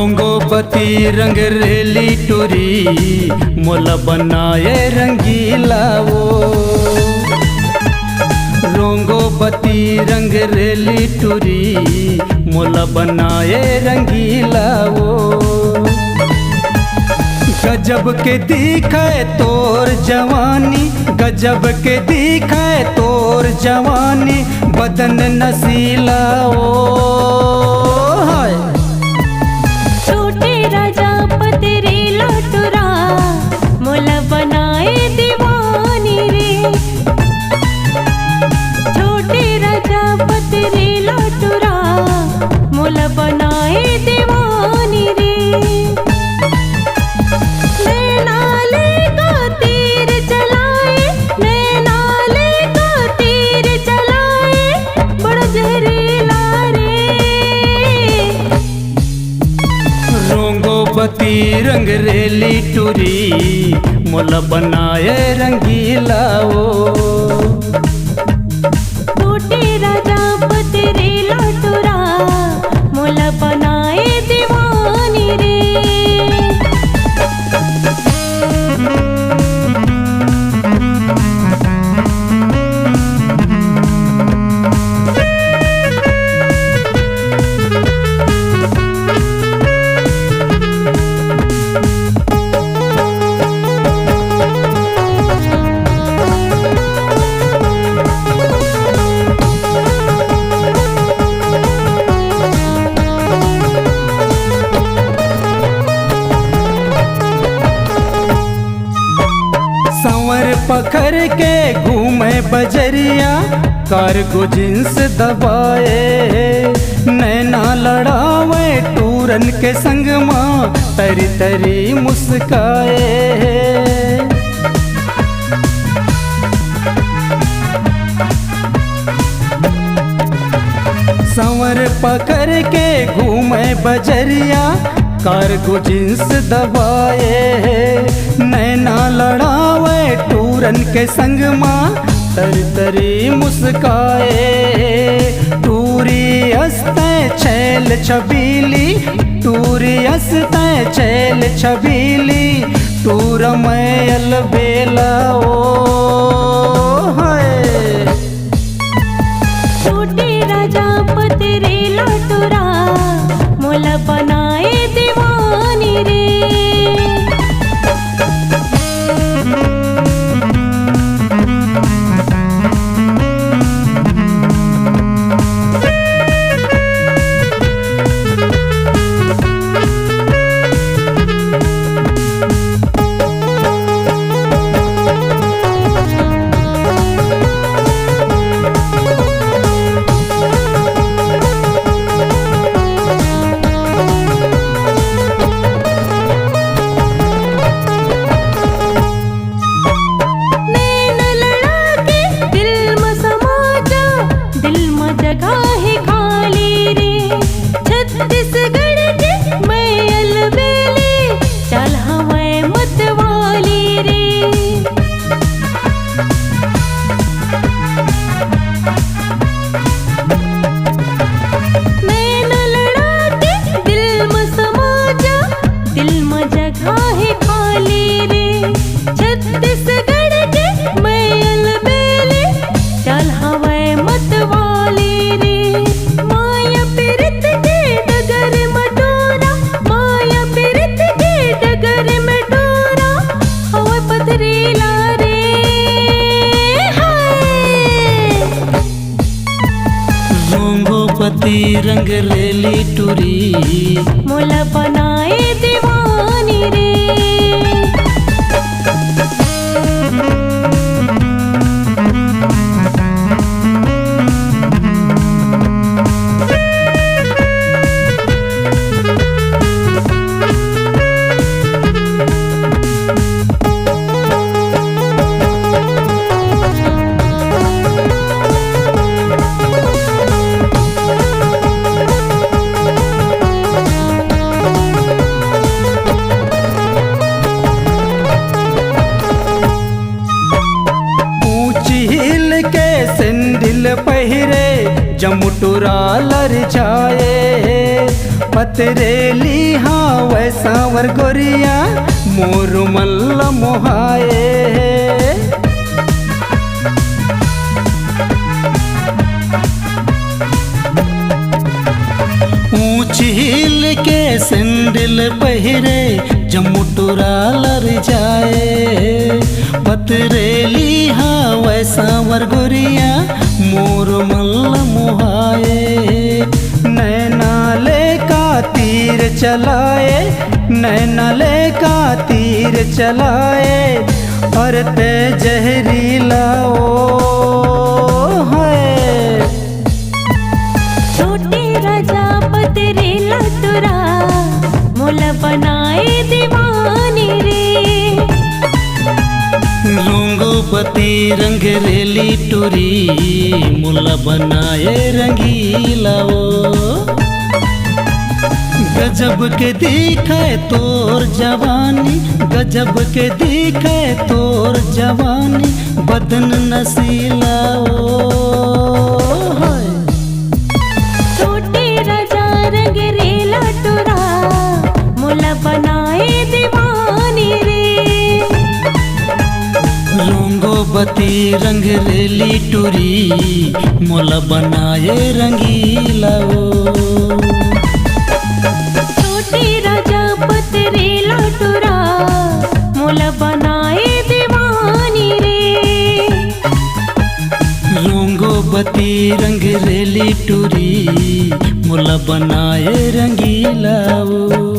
रोंगोपति रंग रेली टुरी मोला बनाए रंगीला वो। रोंगोपति रंग रेली टुरी मोला बनाए रंगीला वो। गजब के दिखाए तोर जवानी, गजब के दिखाए तोर जवानी, बदन नसीला ओ हाय। छोटे राजा पतरे लटुरा मोला बनाए दीवानी रे। छोटे राजा पतरे लटुरा मोला बनाए दीवानी रे। नैनाले का तीर चलाए, नैनाले का तीर चलाए, बड़ा जहरीला रे। रोंगोपति रंग रेली टुरी मोला बनाए रंगीला वो। छोटे राजा पतरे लटुरा मोला बनाए दीवानी रे। संवर पकड़ के घूमे बजरिया, कारगो जिन्स दबाए, नैना लड़ावे टूरन के संग माँ तरी तरी मुस्काए। संवर पकड़ के घूमे बजरिया, कारगो जिन्स दबाए, नैना लड़ावे टूरन के संग माँ तरी तरी मुस्काए। टूरी हंसते छैल छबीली, टूरी हंसते छैल छबीली, टूर मैं अलबेला ओ हाय। छोटे राजा पतरे लटुरा मोला बनाए दीवानी रे। छत्तीसगढ़ के मैं अलबेली, चल हमें मतवाली रे। मैं न लड़ा के दिल में समा जा, दिल में जगह है खाली रे। छत्तीसगढ़ के मैं अलबेली, चल हमें मतवाली रे। माया प्रीत के डगर में डोरा, माया प्रीत के डगर में डोरा, हवा पथरीला रे हाय। रोंगोपति रंग रेली टुरी मोला बनाए दीवानी रे। पहिरे जमुटुरा लर जाए, पतरेली हाँ वैसा वर गोरिया मोर मल्ल मोहाए ऊंच हिल के सैंडल पहिरे जमुटुरा लर जाए पतरेली हाँ वैसा वर गोरिया मोर मल्ल मोहाए नैनाले का तीर चलाए नैनाले का तीर चलाए और ते जहरीला ओ है छोटे राजा पतरेला तुरा मोल बनाए दीवानी रे रंगोपति रंग रेली टूरी मुला बनाए रंगीला ओ गजब के दिखे तोर जवानी गजब के दिखे तोर जवानी बदन नसीला ओ है छोटे राजा रंग रेला टुरा मोला बनाए दीवानी रे रंगोपति रंग रेली टूरी मोला बनाए रंगीला ओ छोटे राजा पतरेला टुरा मोला बनाए दीवानी रे रंगोपति रंग रेली टूरी मोला बनाए रंगीला ओ